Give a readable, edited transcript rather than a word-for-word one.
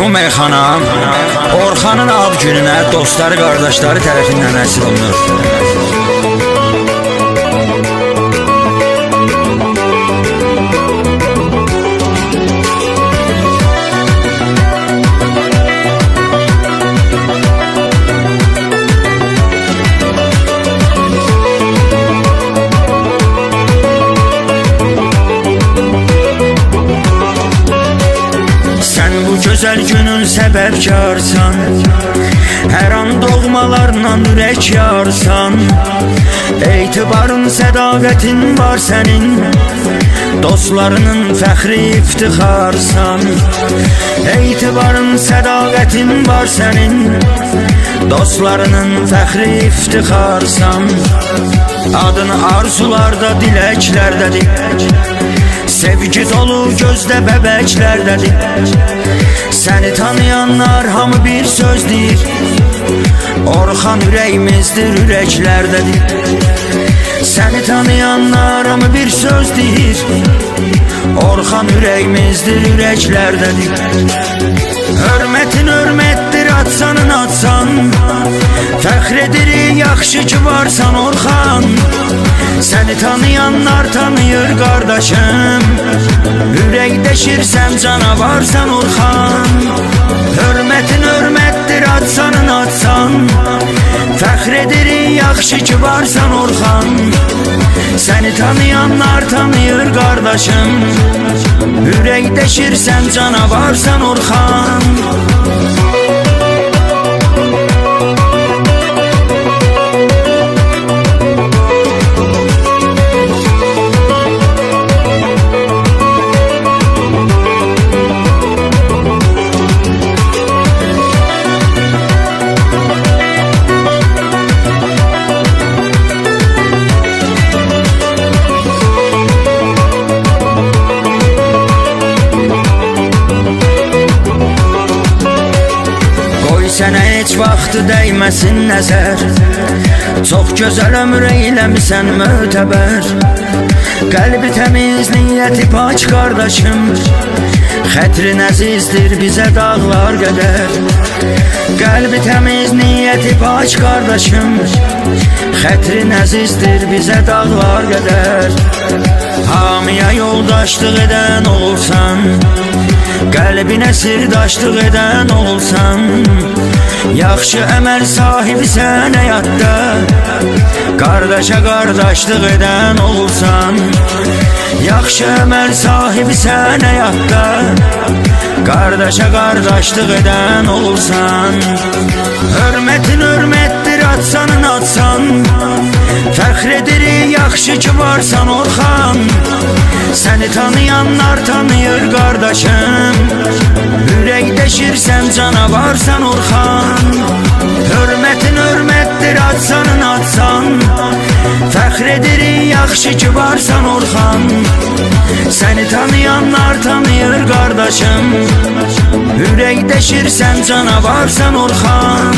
Bu meyxana Orxanın ad gününə dostları, qardaşları tərəfindən həsil olunur. Gözəl günün səbəbkarsan, hər an doğmalarla ürək yarsan. Etibarın, sədaqətin var sənin, dostlarının fəxri iftixarsan. Etibarın, sədaqətin var sənin, dostlarının fəxri iftixarsan. Adın arzularda, diləklərdədir, sevgi dolu gözdə bəbəklərdədir. Səni tanıyanlar hamı bir söz deyir, Orxan ürəyimizdir, ürəklərdədir. Səni tanıyanlar hamı bir söz deyir, Orxan ürəyimizdir, ürəklərdədir. Hörmətin hörmətdir, atsanın atsan, fəxr edirik, yaxşı ki varsan Orxan. Səni tanıyanlar tanıyır qardaşım, ürəkdəşirsən, canavarsan Orxan. Hörmətin hörmətdir, atsanın atsan, fəxr edirik, yaxşı ki varsan Orxan. Səni tanıyanlar tanıyır qardaşım, ürəkdəşirsən, canavarsan Orxan. Sənə heç vaxtı dəyməsin nəzər, çox gözəl ömür eyləmisən mötəbər. Qəlbi təmiz, niyyəti pak qardaşım, xətrin əzizdir bizə dağlar qədər. Qəlbi təmiz, niyyəti pak qardaşım, xətrin əzizdir bizə dağlar qədər. Hamiyə yoldaşlıq edən olursan, qəlbinə sirdaşlıq edən olsan, yaxşı əməl sahibisən həyatda, qardaşa qardaşlıq edən olursan. Yaxşı əməl sahibisən həyatda, qardaşa qardaşlıq edən olursan. Hörmətin hörmətdir, atsanın atsan, fəxr edirik, yaxşı ki varsan Orxan. Səni tanıyanlar tanıyır qardaşım, ürəkdəşirsən, canavarsan Orxan. Hörmətin hörmətdir, atsanın atsan, fəxr edirik, yaxşı ki varsan Orxan. Səni tanıyanlar tanıyır qardaşım, ürəkdəşirsən, canavarsan Orxan.